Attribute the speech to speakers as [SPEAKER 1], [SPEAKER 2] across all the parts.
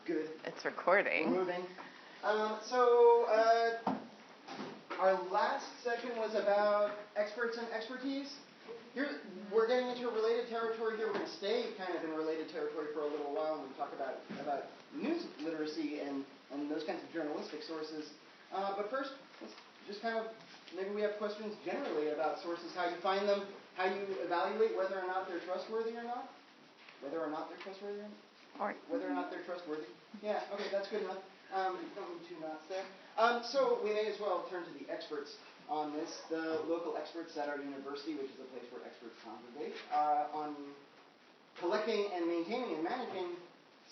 [SPEAKER 1] Good.
[SPEAKER 2] It's recording.
[SPEAKER 1] We're moving. Our last section was about experts and expertise. Here, we're getting into related territory here. We're going to stay kind of in related territory for a little while and talk about news literacy and those kinds of journalistic sources. But first, let's just kind of, maybe we have questions generally about sources, how you find them, how you evaluate whether or not they're trustworthy or not. Whether or not they're trustworthy or not. Whether or not they're trustworthy. Yeah, okay, that's good enough. Don't need 2 knots there. So we may as well turn to the experts on this. The local experts at our university, which is a place where experts congregate, on collecting and maintaining and managing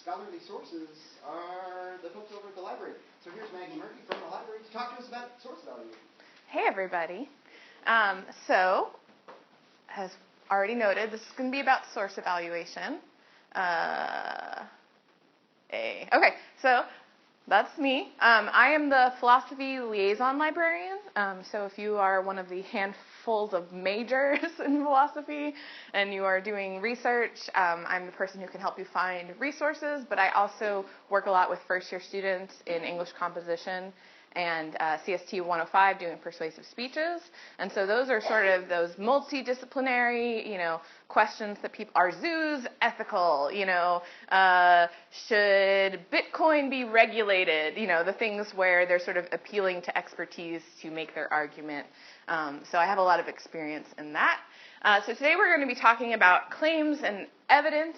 [SPEAKER 1] scholarly sources are the folks over at the library. So here's Maggie Murphy from the library to talk to us about source evaluation. Hey,
[SPEAKER 2] everybody. So, as already noted, this is going to be about source evaluation. Okay, so that's me. I am the philosophy liaison librarian. So if you are one of the handfuls of majors in philosophy and you are doing research, I'm the person who can help you find resources, but I also work a lot with first-year students in English composition and CST 105 doing persuasive speeches. And so those are sort of those multidisciplinary, questions that people, are zoos ethical, should Bitcoin be regulated, the things where they're sort of appealing to expertise to make their argument. So I have a lot of experience in that. So today we're going to be talking about claims and evidence.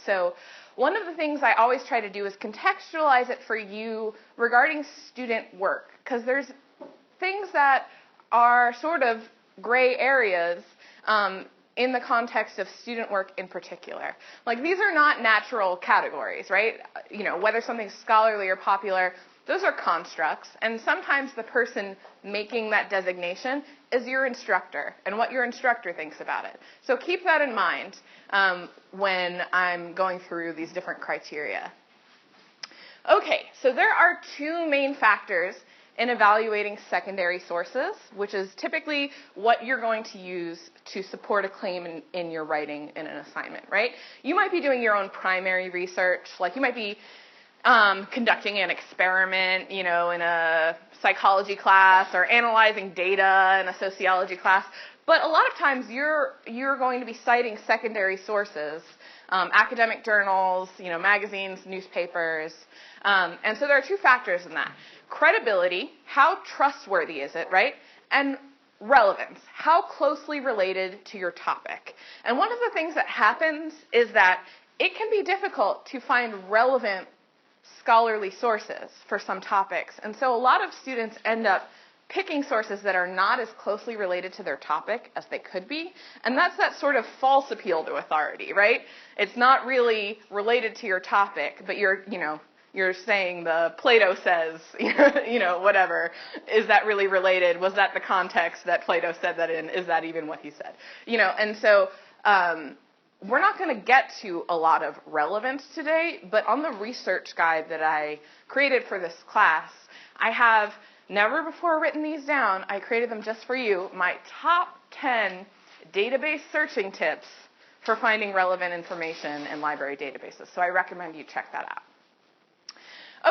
[SPEAKER 2] So one of the things I always try to do is contextualize it for you regarding student work, because there's things that are sort of gray areas in the context of student work in particular. Like, these are not natural categories, right? Whether something's scholarly or popular, those are constructs, and sometimes the person making that designation is your instructor and what your instructor thinks about it. So keep that in mind when I'm going through these different criteria. Okay, so there are 2 main factors in evaluating secondary sources, which is typically what you're going to use to support a claim in your writing in an assignment, right? You might be doing your own primary research, like you might be conducting an experiment, in a psychology class, or analyzing data in a sociology class. But a lot of times you're going to be citing secondary sources, academic journals, magazines, newspapers. And so there are 2 factors in that. Credibility, how trustworthy is it, right? And relevance, how closely related to your topic. And one of the things that happens is that it can be difficult to find relevant scholarly sources for some topics. And so a lot of students end up picking sources that are not as closely related to their topic as they could be. And that's that sort of false appeal to authority, right? It's not really related to your topic, but you're saying the Plato says, whatever. Is that really related? Was that the context that Plato said that in? Is that even what he said? And so we're not going to get to a lot of relevance today, but on the research guide that I created for this class, I have never before written these down. I created them just for you, my top 10 database searching tips for finding relevant information in library databases. So I recommend you check that out.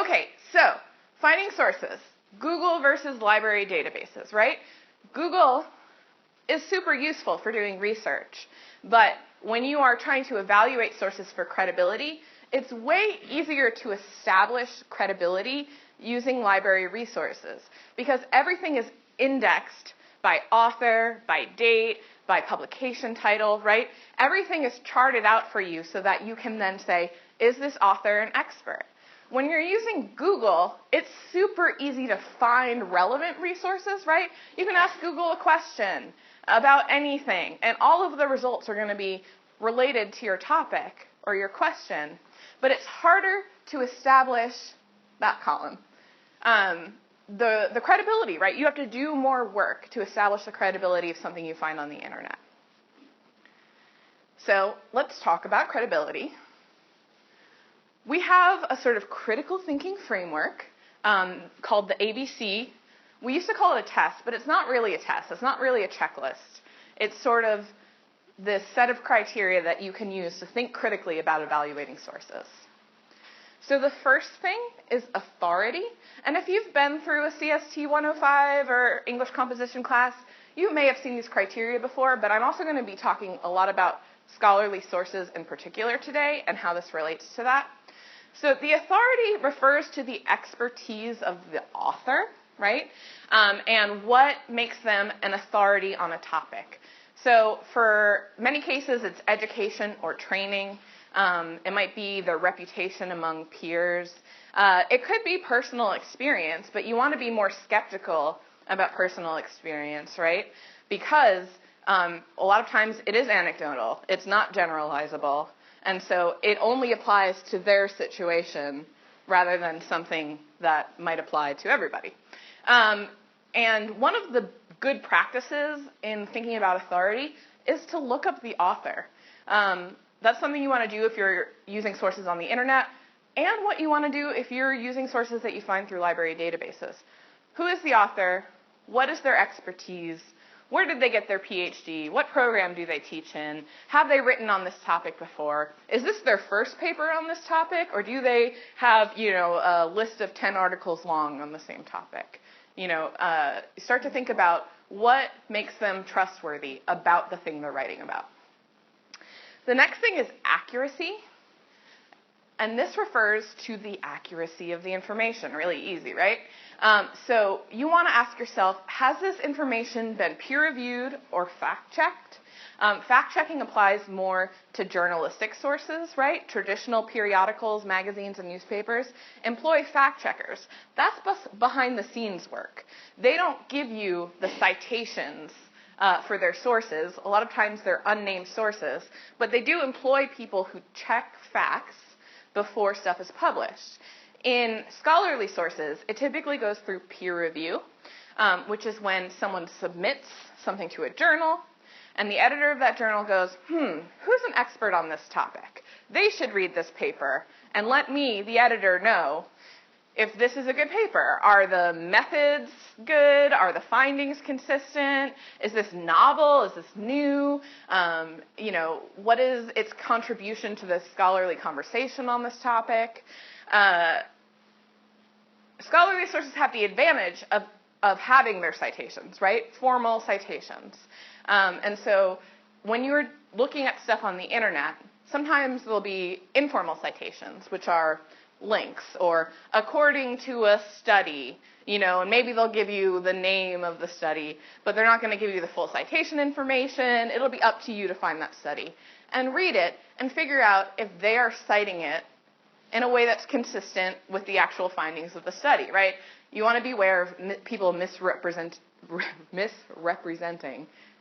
[SPEAKER 2] Okay, so finding sources, Google versus library databases, right? Google is super useful for doing research, but when you are trying to evaluate sources for credibility, it's way easier to establish credibility using library resources because everything is indexed by author, by date, by publication title, right? Everything is charted out for you so that you can then say, is this author an expert? When you're using Google, it's super easy to find relevant resources, right? You can ask Google a question about anything, and all of the results are going to be related to your topic or your question, but it's harder to establish that column. The credibility, right? You have to do more work to establish the credibility of something you find on the internet. So let's talk about credibility. We have a sort of critical thinking framework called the ABC. We used to call it a test, but it's not really a test. It's not really a checklist. It's sort of this set of criteria that you can use to think critically about evaluating sources. So the first thing is authority. And if you've been through a CST 105 or English composition class, you may have seen these criteria before, but I'm also going to be talking a lot about scholarly sources in particular today and how this relates to that. So the authority refers to the expertise of the author, right? And what makes them an authority on a topic. So for many cases, it's education or training. It might be their reputation among peers. It could be personal experience, but you want to be more skeptical about personal experience, right? Because a lot of times it is anecdotal. It's not generalizable. And so it only applies to their situation rather than something that might apply to everybody. And one of the good practices in thinking about authority is to look up the author. That's something you want to do if you're using sources on the internet, and what you want to do if you're using sources that you find through library databases. Who is the author? What is their expertise? Where did they get their PhD? What program do they teach in? Have they written on this topic before? Is this their first paper on this topic? Or do they have, a list of 10 articles long on the same topic? Start to think about what makes them trustworthy about the thing they're writing about. The next thing is accuracy. And this refers to the accuracy of the information. Really easy, right? So you want to ask yourself, has this information been peer-reviewed or fact-checked? Fact-checking applies more to journalistic sources, right? Traditional periodicals, magazines, and newspapers employ fact-checkers. That's behind-the-scenes work. They don't give you the citations for their sources. A lot of times they're unnamed sources, but they do employ people who check facts before stuff is published. In scholarly sources, it typically goes through peer review, which is when someone submits something to a journal, and the editor of that journal goes, who's an expert on this topic? They should read this paper and let me, the editor, know if this is a good paper. Are the methods good? Are the findings consistent? Is this novel? Is this new? What is its contribution to the scholarly conversation on this topic? Scholarly sources have the advantage of having their citations, right? Formal citations. And so when you're looking at stuff on the internet, sometimes there'll be informal citations, which are links, or according to a study, and maybe they'll give you the name of the study, but they're not going to give you the full citation information. It'll be up to you to find that study and read it and figure out if they are citing it in a way that's consistent with the actual findings of the study, right? You want to be aware of people misrepresenting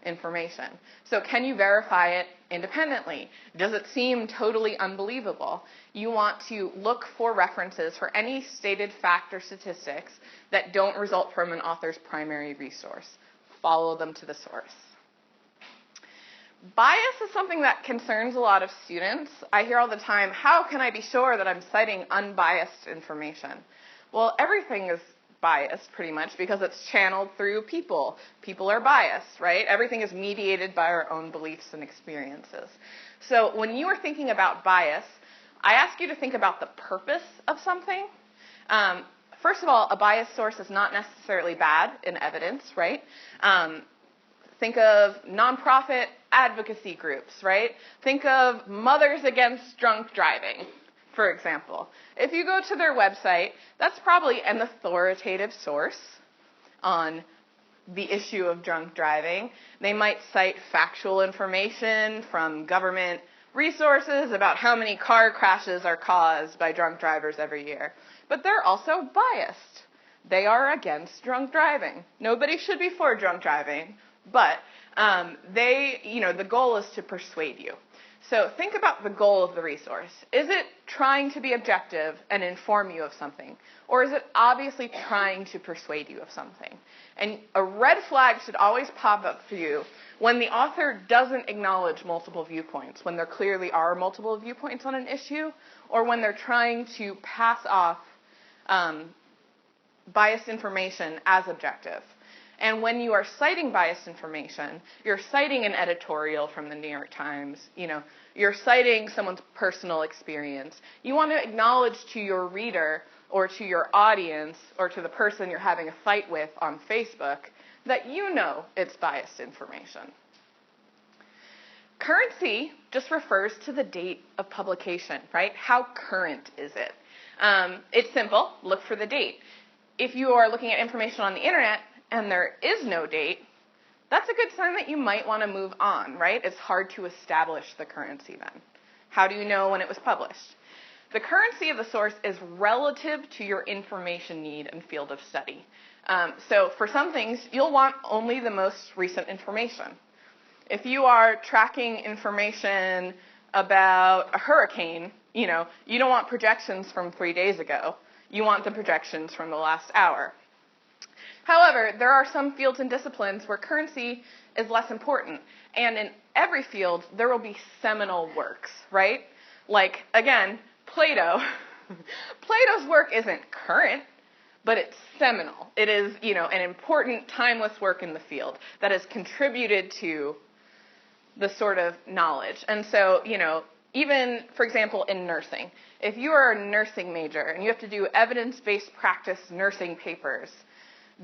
[SPEAKER 2] information. So can you verify it independently? Does it seem totally unbelievable? You want to look for references for any stated fact or statistics that don't result from an author's primary resource. Follow them to the source. Bias is something that concerns a lot of students. I hear all the time, how can I be sure that I'm citing unbiased information? Well, everything is biased pretty much because it's channeled through people. People are biased, right? Everything is mediated by our own beliefs and experiences. So when you are thinking about bias, I ask you to think about the purpose of something. First of all, a biased source is not necessarily bad in evidence, right? Think of nonprofit advocacy groups, right? Think of Mothers Against Drunk Driving, for example. If you go to their website, that's probably an authoritative source on the issue of drunk driving. They might cite factual information from government resources about how many car crashes are caused by drunk drivers every year. But they're also biased. They are against drunk driving. Nobody should be for drunk driving, but the goal is to persuade you. So think about the goal of the resource. Is it trying to be objective and inform you of something? Or is it obviously trying to persuade you of something? And a red flag should always pop up for you when the author doesn't acknowledge multiple viewpoints, when there clearly are multiple viewpoints on an issue, or when they're trying to pass off biased information as objective. And when you are citing biased information, you're citing an editorial from the New York Times, you're citing someone's personal experience. You want to acknowledge to your reader or to your audience or to the person you're having a fight with on Facebook that you know it's biased information. Currency just refers to the date of publication, right? How current is it? It's simple. Look for the date. If you are looking at information on the internet and there is no date, that's a good sign that you might want to move on, right? It's hard to establish the currency then. How do you know when it was published? The currency of the source is relative to your information need and field of study. So for some things, you'll want only the most recent information. If you are tracking information about a hurricane, you don't want projections from 3 days ago. You want the projections from the last hour. However, there are some fields and disciplines where currency is less important. And in every field, there will be seminal works, right? Like, again, Plato. Plato's work isn't current, but it's seminal. It is, an important, timeless work in the field that has contributed to the sort of knowledge. And so, even, for example, in nursing, if you are a nursing major and you have to do evidence-based practice nursing papers,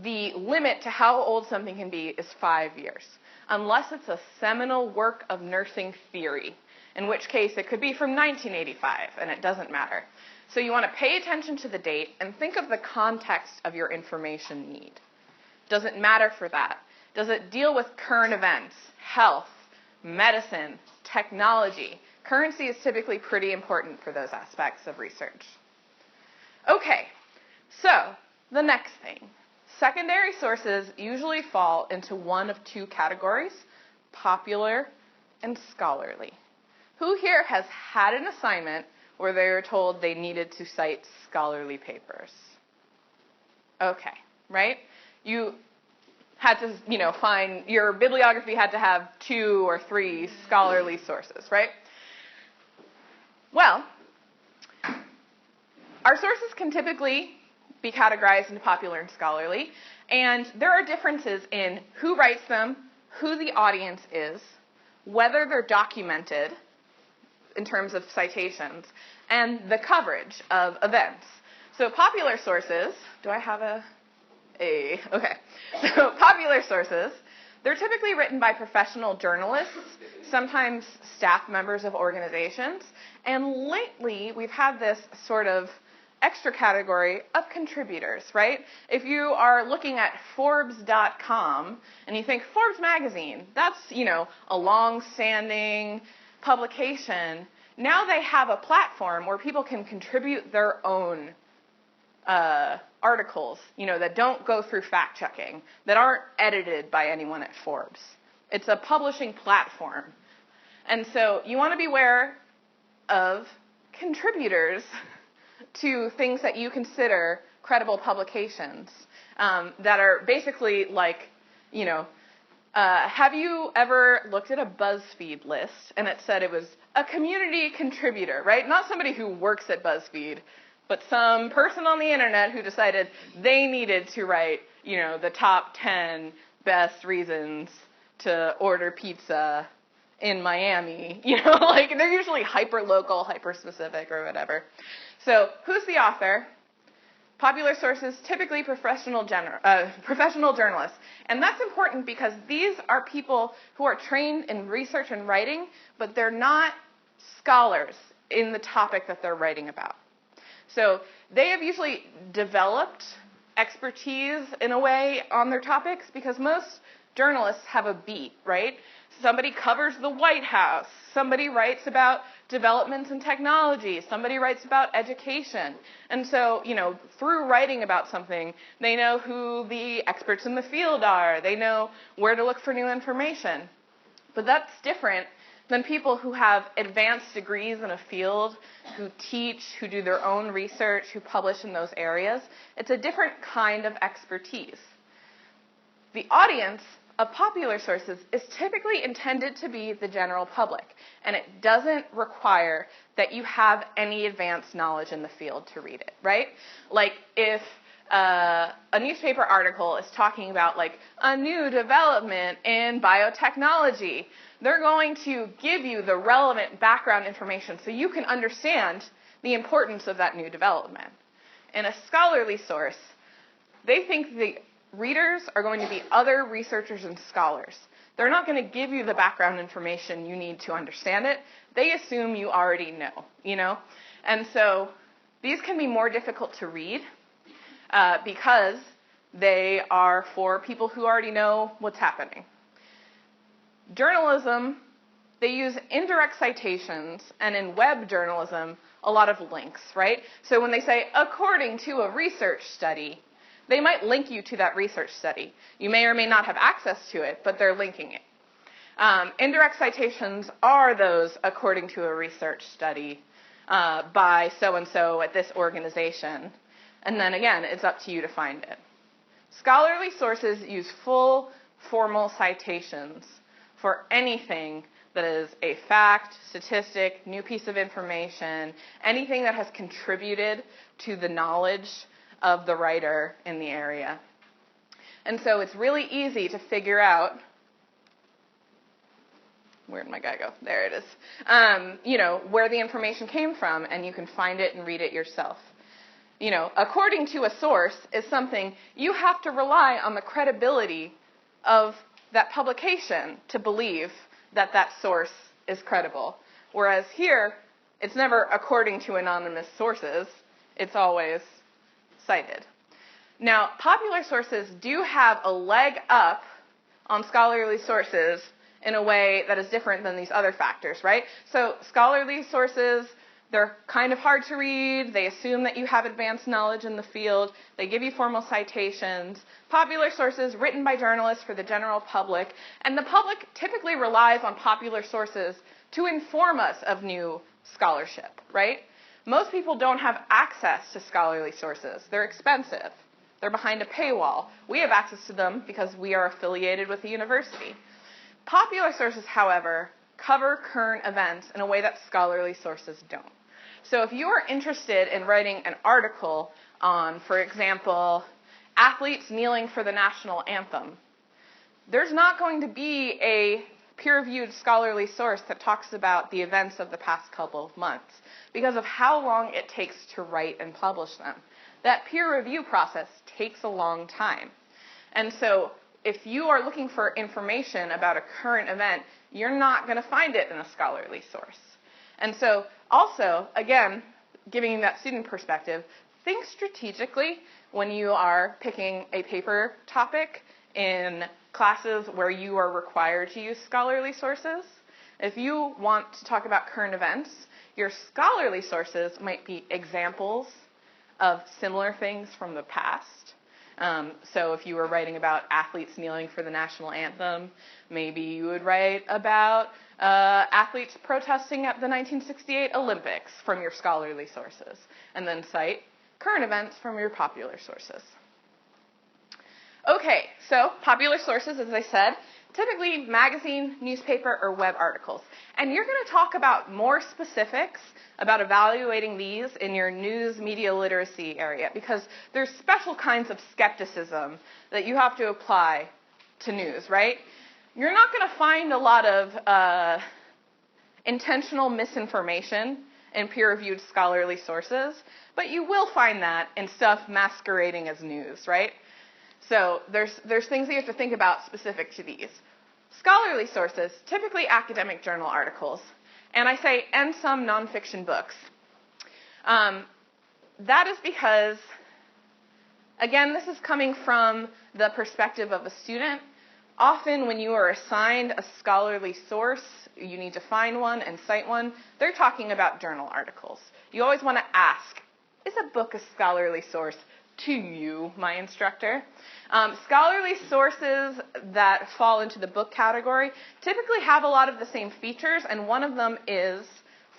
[SPEAKER 2] the limit to how old something can be is 5 years, unless it's a seminal work of nursing theory, in which case it could be from 1985, and it doesn't matter. So you want to pay attention to the date and think of the context of your information need. Does it matter for that? Does it deal with current events, health, medicine, technology? Currency is typically pretty important for those aspects of research. Okay, so the next thing. Secondary sources usually fall into one of two categories, popular and scholarly. Who here has had an assignment where they were told they needed to cite scholarly papers? Okay, right? You had to, find, your bibliography had to have 2 or 3 scholarly sources, right? Well, our sources can typically be categorized into popular and scholarly, and there are differences in who writes them, who the audience is, whether they're documented in terms of citations, and the coverage of events. So popular sources, do I have okay. So popular sources, they're typically written by professional journalists, sometimes staff members of organizations, and lately we've had this sort of extra category of contributors, right? If you are looking at Forbes.com and you think Forbes magazine, that's, a long-standing publication. Now they have a platform where people can contribute their own articles, that don't go through fact-checking, that aren't edited by anyone at Forbes. It's a publishing platform. And so you want to be aware of contributors to things that you consider credible publications that are basically like, have you ever looked at a BuzzFeed list and it said it was a community contributor, right? Not somebody who works at BuzzFeed, but some person on the internet who decided they needed to write, the top 10 best reasons to order pizza in Miami. They're usually hyper-local, hyper-specific, or whatever. So who's the author? Popular sources, typically professional journalists. And that's important because these are people who are trained in research and writing, but they're not scholars in the topic that they're writing about. So they have usually developed expertise in a way on their topics because most journalists have a beat, right? Somebody covers the White House. Somebody writes about developments in technology. Somebody writes about education. And so, through writing about something, they know who the experts in the field are. They know where to look for new information. But that's different than people who have advanced degrees in a field, who teach, who do their own research, who publish in those areas. It's a different kind of expertise. The audience of popular sources is typically intended to be the general public, and it doesn't require that you have any advanced knowledge in the field to read it, right? Like if a newspaper article is talking about like a new development in biotechnology, they're going to give you the relevant background information so you can understand the importance of that new development. In a scholarly source, they think the readers are going to be other researchers and scholars. They're not going to give you the background information you need to understand it. They assume you already know, you know? And so these can be more difficult to read because they are for people who already know what's happening. Journalism, they use indirect citations, and in web journalism, a lot of links, right? So when they say, according to a research study, they might link you to that research study. You may or may not have access to it, but they're linking it. Indirect citations are those according to a research study by so-and-so at this organization. And then again, it's up to you to find it. Scholarly sources use full formal citations for anything that is a fact, statistic, new piece of information, anything that has contributed to the knowledge of the writer in the area. And so it's really easy to figure out, where'd my guy go? There it is. You know, where the information came from, and you can find it and read it yourself. You know, according to a source is something you have to rely on the credibility of that publication to believe that that source is credible. Whereas here, it's never according to anonymous sources. It's always cited. Now, popular sources do have a leg up on scholarly sources in a way that is different than these other factors, right? So scholarly sources, they're kind of hard to read. They assume that you have advanced knowledge in the field. They give you formal citations. Popular sources written by journalists for the general public. And the public typically relies on popular sources to inform us of new scholarship, right? Most people don't have access to scholarly sources. They're expensive. They're behind a paywall. We have access to them because we are affiliated with the university. Popular sources, however, cover current events in a way that scholarly sources don't. So if you are interested in writing an article on, for example, athletes kneeling for the national anthem, there's not going to be a peer-reviewed scholarly source that talks about the events of the past couple of months because of how long it takes to write and publish them. That peer review process takes a long time. And so if you are looking for information about a current event, you're not going to find it in a scholarly source. And so also, again, giving you that student perspective, think strategically when you are picking a paper topic in classes where you are required to use scholarly sources. If you want to talk about current events, your scholarly sources might be examples of similar things from the past. So if you were writing about athletes kneeling for the national anthem, maybe you would write about athletes protesting at the 1968 Olympics from your scholarly sources, and then cite current events from your popular sources. Okay, so popular sources, as I said, typically magazine, newspaper, or web articles. And you're going to talk about more specifics about evaluating these in your news media literacy area because there's special kinds of skepticism that you have to apply to news, right? You're not going to find a lot of intentional misinformation in peer-reviewed scholarly sources, but you will find that in stuff masquerading as news, right? So there's things that you have to think about specific to these. Scholarly sources, typically academic journal articles, and I say, and some nonfiction books. That is because, again, this is coming from the perspective of a student. Often when you are assigned a scholarly source, you need to find one and cite one. They're talking about journal articles. You always want to ask, is a book a scholarly source to you, my instructor? Scholarly sources that fall into the book category typically have a lot of the same features, and one of them is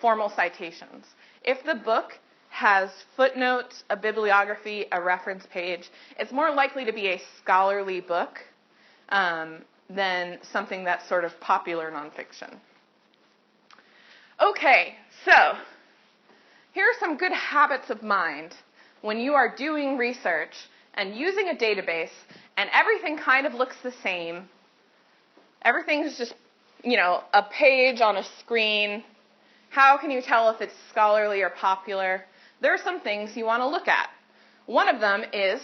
[SPEAKER 2] formal citations. If the book has footnotes, a bibliography, a reference page, it's more likely to be a scholarly book than something that's sort of popular nonfiction. Okay, so here are some good habits of mind when you are doing research and using a database, and everything kind of looks the same. Everything's just, a page on a screen. How can you tell if it's scholarly or popular? There are some things you want to look at. One of them is,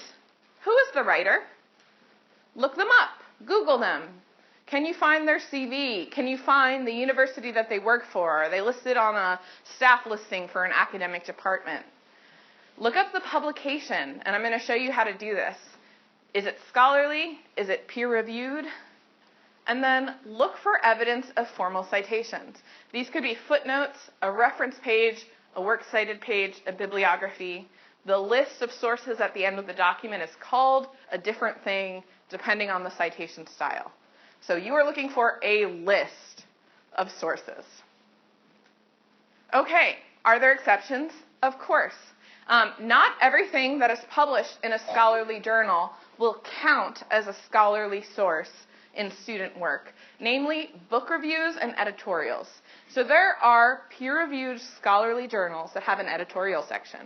[SPEAKER 2] who is the writer? Look them up. Google them. Can you find their CV? Can you find the university that they work for? Are they listed on a staff listing for an academic department? Look up the publication, and I'm going to show you how to do this. Is it scholarly? Is it peer-reviewed? And then look for evidence of formal citations. These could be footnotes, a reference page, a works cited page, a bibliography. The list of sources at the end of the document is called a different thing depending on the citation style. So you are looking for a list of sources. Okay, are there exceptions? Of course. Not everything that is published in a scholarly journal will count as a scholarly source in student work, namely book reviews and editorials. So there are peer-reviewed scholarly journals that have an editorial section,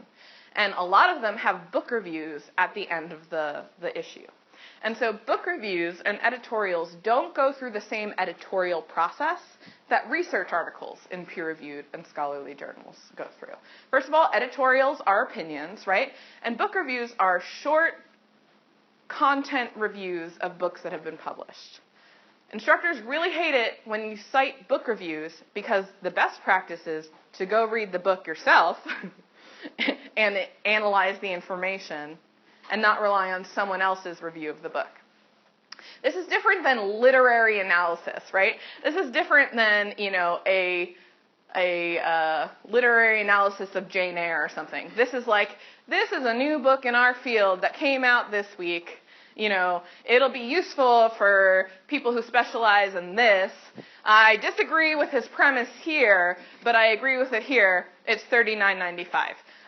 [SPEAKER 2] and a lot of them have book reviews at the end of the issue. And so book reviews and editorials don't go through the same editorial process that research articles in peer-reviewed and scholarly journals go through. First of all, editorials are opinions, right? And book reviews are short content reviews of books that have been published. Instructors really hate it when you cite book reviews because the best practice is to go read the book yourself and analyze the information and not rely on someone else's review of the book. This is different than literary analysis, right? This is different than, a literary analysis of Jane Eyre or something. This is like, this is a new book in our field that came out this week. It'll be useful for people who specialize in this. I disagree with his premise here, but I agree with it here. It's $39.95.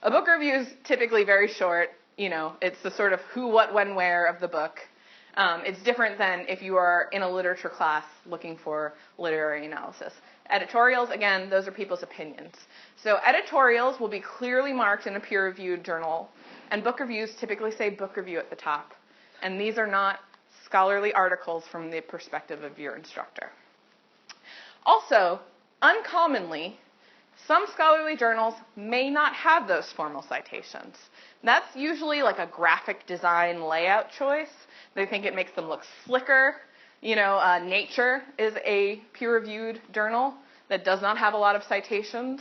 [SPEAKER 2] A book review is typically very short. It's the sort of who, what, when, where of the book. It's different than if you are in a literature class looking for literary analysis. Editorials, again, those are people's opinions. So editorials will be clearly marked in a peer-reviewed journal, and book reviews typically say book review at the top. And these are not scholarly articles from the perspective of your instructor. Also, uncommonly, some scholarly journals may not have those formal citations. That's usually like a graphic design layout choice. They think it makes them look slicker. Nature is a peer-reviewed journal that does not have a lot of citations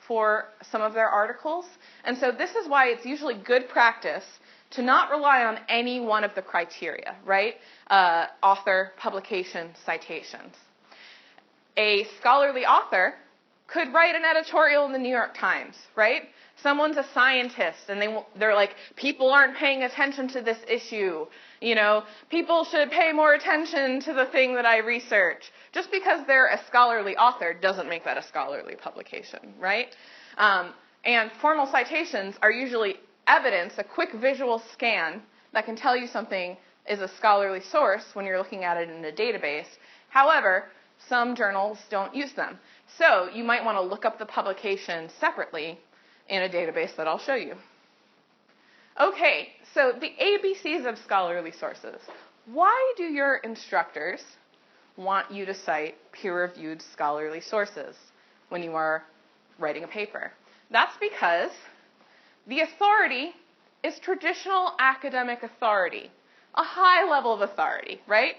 [SPEAKER 2] for some of their articles. And so this is why it's usually good practice to not rely on any one of the criteria, right? Author, publication, citations. A scholarly author could write an editorial in the New York Times, right? Someone's a scientist, and they're like, people aren't paying attention to this issue. People should pay more attention to the thing that I research. Just because they're a scholarly author doesn't make that a scholarly publication, right? And formal citations are usually evidence, a quick visual scan that can tell you something is a scholarly source when you're looking at it in a database. However, some journals don't use them. So you might want to look up the publication separately in a database that I'll show you. Okay, so the ABCs of scholarly sources. Why do your instructors want you to cite peer-reviewed scholarly sources when you are writing a paper? That's because the authority is traditional academic authority, a high level of authority, right?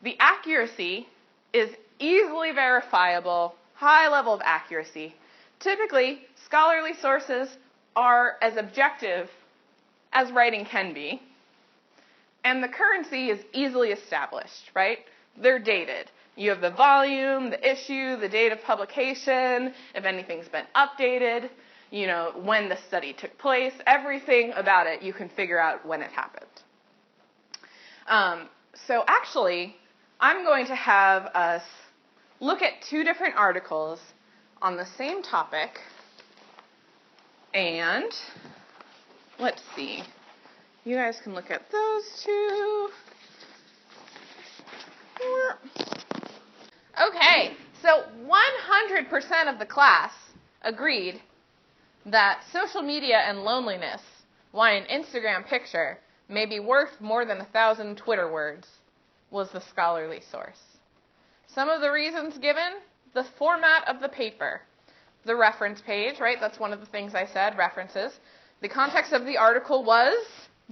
[SPEAKER 2] The accuracy is easily verifiable, high level of accuracy. Typically, scholarly sources are as objective as writing can be, and the currency is easily established, right? They're dated. You have the volume, the issue, the date of publication, if anything's been updated, when the study took place, everything about it you can figure out when it happened. So actually, I'm going to have us look at two different articles on the same topic, and let's see. You guys can look at those two. Okay, so 100% of the class agreed that social media and loneliness why an Instagram picture may be worth more than 1,000 Twitter words was the scholarly source. Some of the reasons given: the format of the paper, the reference page, right? That's one of the things I said, references. The context of the article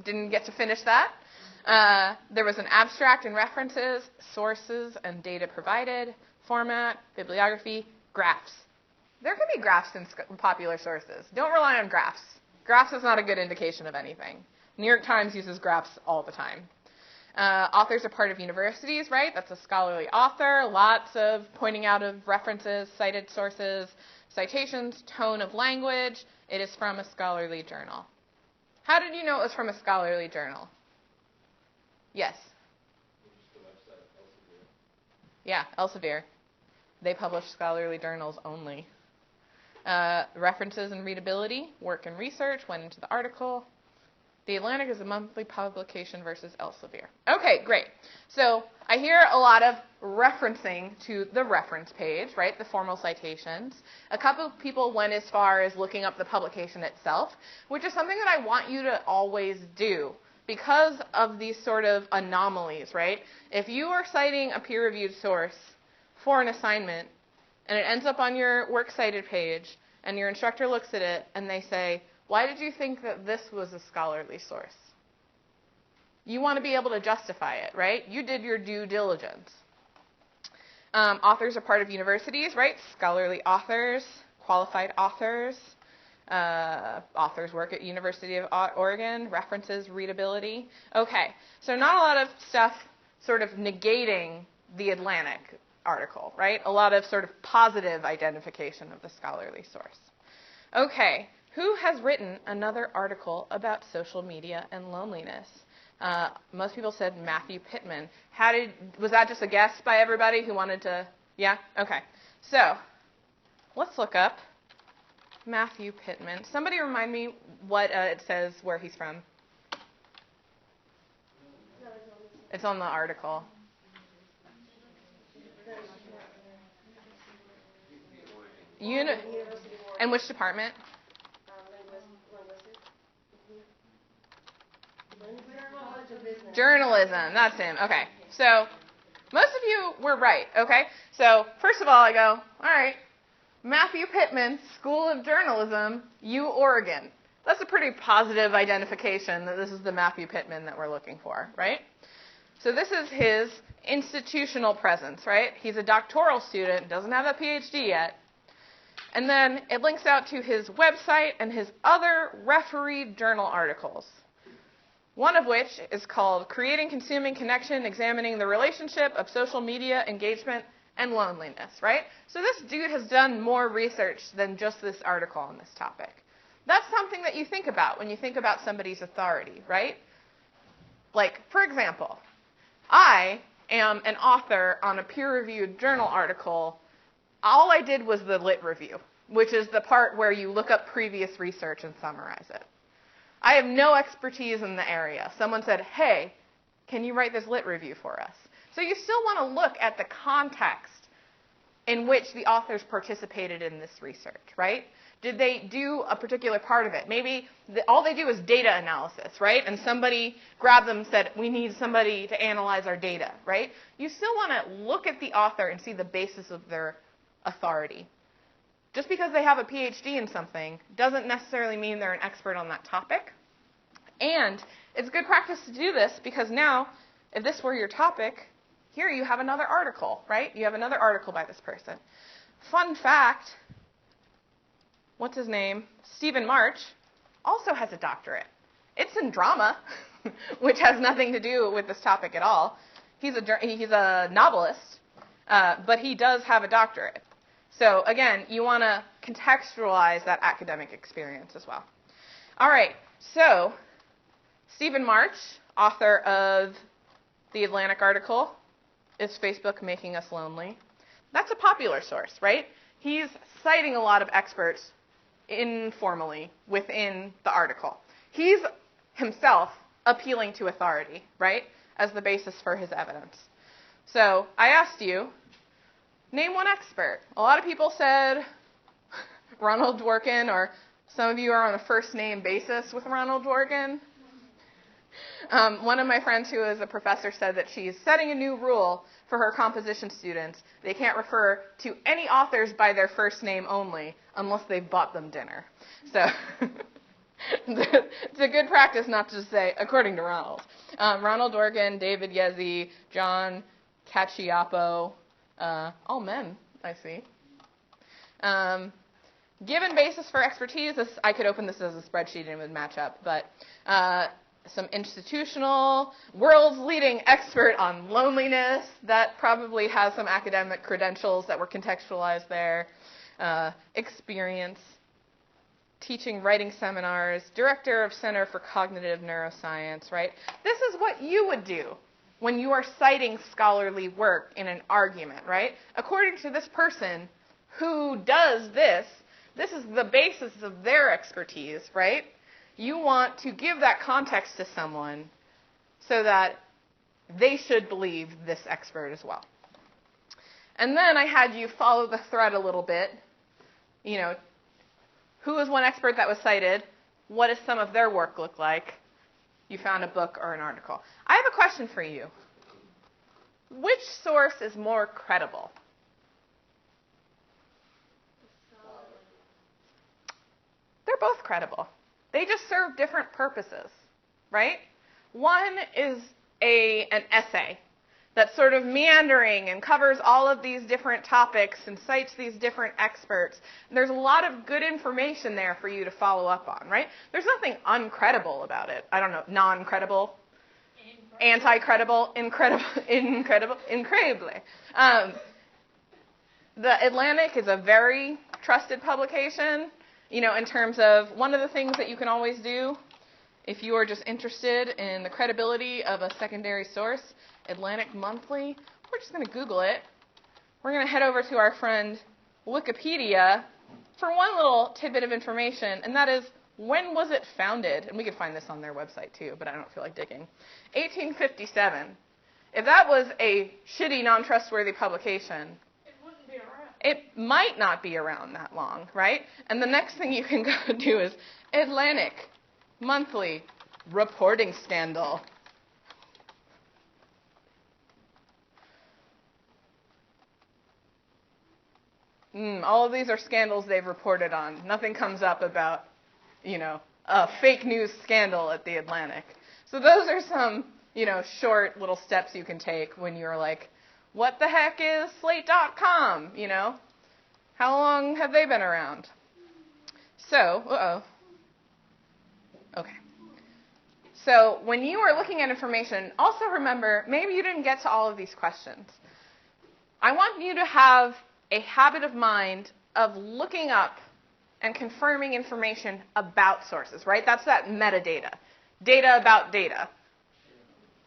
[SPEAKER 2] didn't get to finish that. There was an abstract and references, sources and data provided, format, bibliography, graphs. There can be graphs in popular sources. Don't rely on graphs. Graphs is not a good indication of anything. New York Times uses graphs all the time. Authors are part of universities, right? That's a scholarly author. Lots of pointing out of references, cited sources, citations, tone of language. It is from a scholarly journal. How did you know it was from a scholarly journal? Yes? Yeah, Elsevier. They publish scholarly journals only. References and readability, work and research went into the article. The Atlantic is a monthly publication versus Elsevier. Okay, great. So I hear a lot of referencing to the reference page, right, the formal citations. A couple of people went as far as looking up the publication itself, which is something that I want you to always do because of these sort of anomalies, right? If you are citing a peer-reviewed source for an assignment and it ends up on your works cited page and your instructor looks at it and they say, "Why did you think that this was a scholarly source?" You want to be able to justify it, right? You did your due diligence. Authors are part of universities, right? Scholarly authors, qualified authors. Authors work at University of Oregon. References, readability. Okay, so not a lot of stuff sort of negating the Atlantic article, right? A lot of sort of positive identification of the scholarly source. Okay. Who has written another article about social media and loneliness? Most people said Matthew Pittman. Was that just a guess by everybody who wanted to? Yeah? Okay. So, let's look up Matthew Pittman. Somebody remind me what it says where he's from. It's on the article. And which department? Journalism, that's him. Okay, so most of you were right, okay? So first of all, I go, all right, Matthew Pittman, School of Journalism, U Oregon. That's a pretty positive identification that this is the Matthew Pittman that we're looking for, right? So this is his institutional presence, right? He's a doctoral student, doesn't have a PhD yet. And then it links out to his website and his other refereed journal articles. One of which is called Creating Consuming Connection, Examining the Relationship of Social Media Engagement and Loneliness, right? So this dude has done more research than just this article on this topic. That's something that you think about when you think about somebody's authority, right? Like, for example, I am an author on a peer-reviewed journal article. All I did was the lit review, which is the part where you look up previous research and summarize it. I have no expertise in the area. Someone said, "Hey, can you write this lit review for us?" So you still want to look at the context in which the authors participated in this research, right? Did they do a particular part of it? Maybe all they do is data analysis, right? And somebody grabbed them and said, "We need somebody to analyze our data," right? You still want to look at the author and see the basis of their authority. Just because they have a PhD in something doesn't necessarily mean they're an expert on that topic. And it's good practice to do this because now, if this were your topic, here you have another article, right? You have another article by this person. Fun fact, what's his name? Stephen March also has a doctorate. It's in drama, which has nothing to do with this topic at all. He's a novelist, but he does have a doctorate. So again, you want to contextualize that academic experience as well. All right, so Stephen March, author of the Atlantic article, Is Facebook Making Us Lonely? That's a popular source, right? He's citing a lot of experts informally within the article. He's himself appealing to authority, right, as the basis for his evidence. So I asked you, name one expert. A lot of people said Ronald Dworkin or Some of you are on a first-name basis with Ronald Dworkin. One of my friends who is a professor said that she's setting a new rule for her composition students. They can't refer to any authors by their first name only unless they've bought them dinner. So it's a good practice not to just say, according to Ronald. Ronald Dworkin, David Yezi, John Cacioppo, all men, I see. Given basis for expertise, I could open this as a spreadsheet and it would match up, but some institutional, world's leading expert on loneliness, that probably has some academic credentials that were contextualized there, experience, teaching writing seminars, director of Center for Cognitive Neuroscience, right? This is what you would do when you are citing scholarly work in an argument, right? According to this person who does this, this is the basis of their expertise, right? You want to give that context to someone so that they should believe this expert as well. And then I had you follow the thread a little bit. You know, who is one expert that was cited? What does some of their work look like? You found a book or an article. I have a question for you. Which source is more credible? They're both credible. They just serve different purposes, right? One is an essay that's sort of meandering and covers all of these different topics and cites these different experts. And there's a lot of good information there for you to follow up on, right? There's nothing uncredible about it. I don't know, non-credible, anti-credible, incredible. The Atlantic is a very trusted publication. You know, in terms of one of the things that you can always do if you are just interested in the credibility of a secondary source, Atlantic Monthly, we're just going to Google it. We're going to head over to our friend Wikipedia for one little tidbit of information, and that is, when was it founded? And we could find this on their website too, but I don't feel like digging. 1857. If that was a shitty, non-trustworthy publication, it might not be around that long, right? And the next thing you can go do is Atlantic Monthly reporting scandal. All of these are scandals they've reported on. Nothing comes up about, you know, a fake news scandal at the Atlantic. So those are some, you know, short little steps you can take when you're like, what the heck is Slate.com, you know? How long have they been around? So, okay. So when you are looking at information, also remember, maybe you didn't get to all of these questions. I want you to have a habit of mind of looking up and confirming information about sources, right? That's that metadata. Data about data.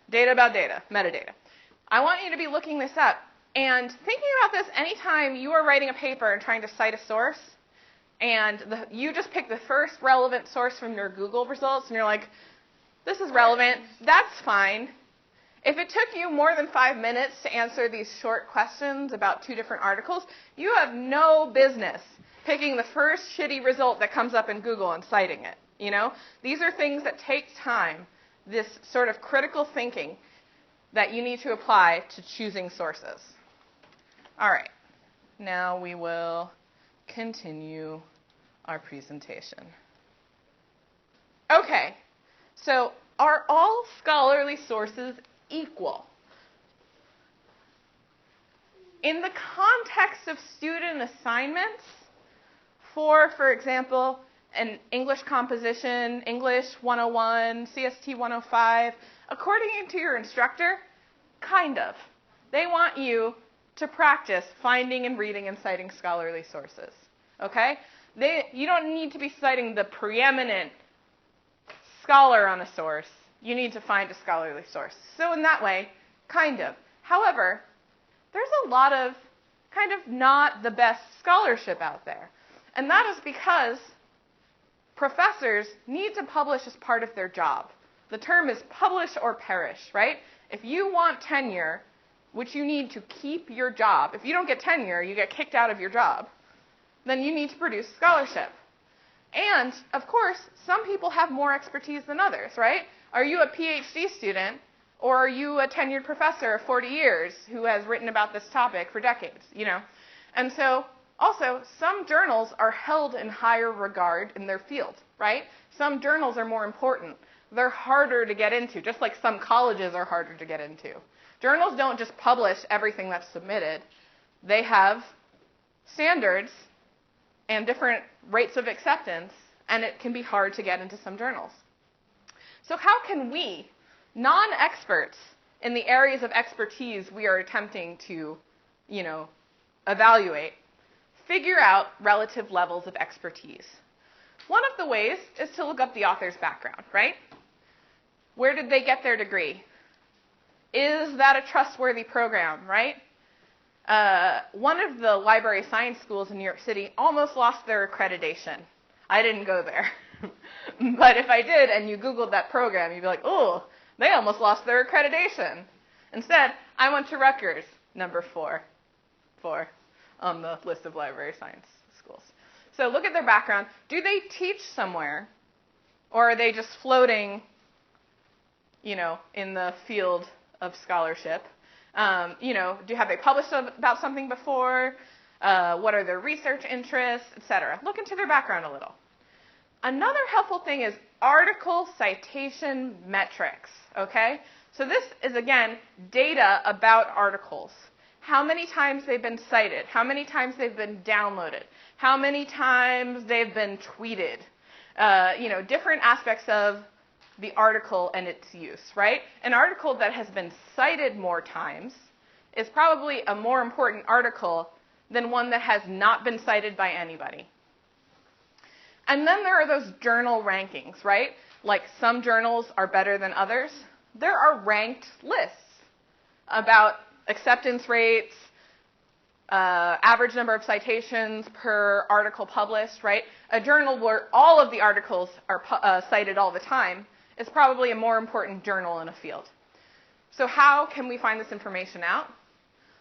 [SPEAKER 2] Data about data, metadata. I want you to be looking this up and thinking about this anytime you are writing a paper and trying to cite a source, and you just pick the first relevant source from your Google results, and you're like, this is relevant, that's fine. If it took you more than 5 minutes to answer these short questions about 2 different articles, you have no business picking the first shitty result that comes up in Google and citing it. You know, these are things that take time, this sort of critical thinking that you need to apply to choosing sources. All right, now we will continue our presentation. Okay, so are all scholarly sources equal? In the context of student assignments, for example, an English composition, English 101, CST 105, according to your instructor, kind of. They want you to practice finding and reading and citing scholarly sources. Okay? You don't need to be citing the preeminent scholar on a source. You need to find a scholarly source. So in that way, kind of. However, there's a lot of kind of not the best scholarship out there. And that is because professors need to publish as part of their job. The term is publish or perish, right? If you want tenure, which you need to keep your job, if you don't get tenure, you get kicked out of your job, then you need to produce scholarship. And, of course, some people have more expertise than others, right? Are you a PhD student, or are you a tenured professor of 40 years who has written about this topic for decades, And so, also, some journals are held in higher regard in their field, right? Some journals are more important. They're harder to get into, just like some colleges are harder to get into. Journals don't just publish everything that's submitted. They have standards and different rates of acceptance, and it can be hard to get into some journals. So how can we, non-experts in the areas of expertise we are attempting to, evaluate, figure out relative levels of expertise? One of the ways is to look up the author's background, right? Where did they get their degree? Is that a trustworthy program, right? One of the library science schools in New York City almost lost their accreditation. I didn't go there. But if I did and you Googled that program, you'd be like, oh, they almost lost their accreditation. Instead, I went to Rutgers, number 4 on the list of library science schools. So look at their background. Do they teach somewhere? Or are they just floating, in the field of scholarship? Have they published about something before? What are their research interests, etc.? Look into their background a little. Another helpful thing is article citation metrics, okay? So this is, again, data about articles. How many times they've been cited, how many times they've been downloaded, how many times they've been tweeted, different aspects of the article and its use, right? An article that has been cited more times is probably a more important article than one that has not been cited by anybody. And then there are those journal rankings, right? Like some journals are better than others. There are ranked lists about acceptance rates, average number of citations per article published, right? A journal where all of the articles are cited all the time is probably a more important journal in a field. So how can we find this information out?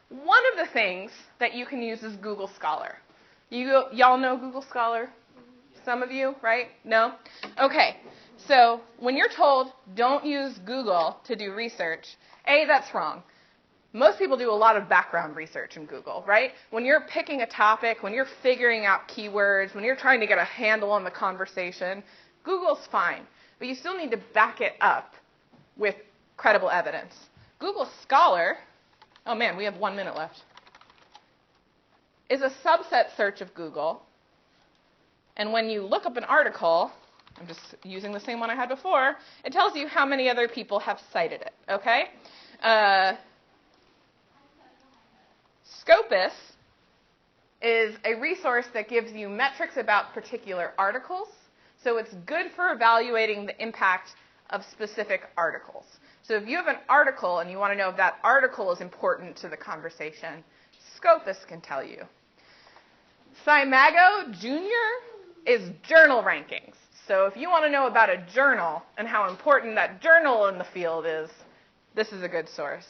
[SPEAKER 2] One of the things that you can use is Google Scholar. Y'all know Google Scholar? Some of you, right? No? Okay. So when you're told don't use Google to do research, A, that's wrong. Most people do a lot of background research in Google, right? When you're picking a topic, when you're figuring out keywords, when you're trying to get a handle on the conversation, Google's fine. But you still need to back it up with credible evidence. Google Scholar, oh man, we have 1 minute left, is a subset search of Google. And when you look up an article, I'm just using the same one I had before, it tells you how many other people have cited it, okay? Scopus is a resource that gives you metrics about particular articles. So it's good for evaluating the impact of specific articles. So if you have an article and you want to know if that article is important to the conversation, Scopus can tell you. Scimago Jr. is journal rankings. So if you want to know about a journal and how important that journal in the field is, this is a good source.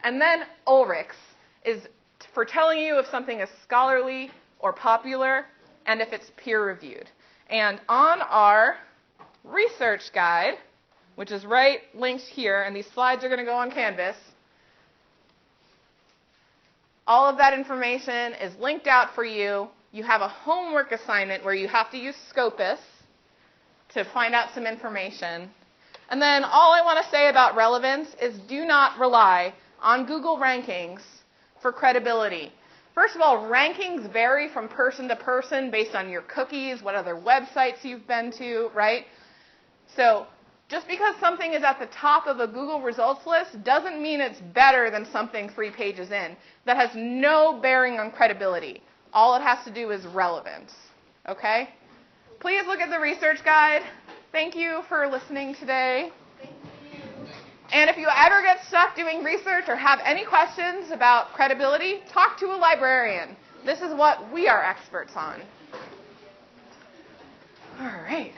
[SPEAKER 2] And then Ulrichs is for telling you if something is scholarly or popular and if it's peer-reviewed. And on our research guide, which is right linked here, and these slides are going to go on Canvas, all of that information is linked out for you. You have a homework assignment where you have to use Scopus to find out some information. And then all I want to say about relevance is do not rely on Google rankings for credibility. First of all, rankings vary from person to person based on your cookies, what other websites you've been to, right? So just because something is at the top of a Google results list doesn't mean it's better than something 3 pages in. That has no bearing on credibility. All it has to do is relevance, okay? Please look at the research guide. Thank you for listening today.
[SPEAKER 3] Thank you.
[SPEAKER 2] And if you ever get stuck doing research or have any questions about credibility, talk to a librarian. This is what we are experts on. All right.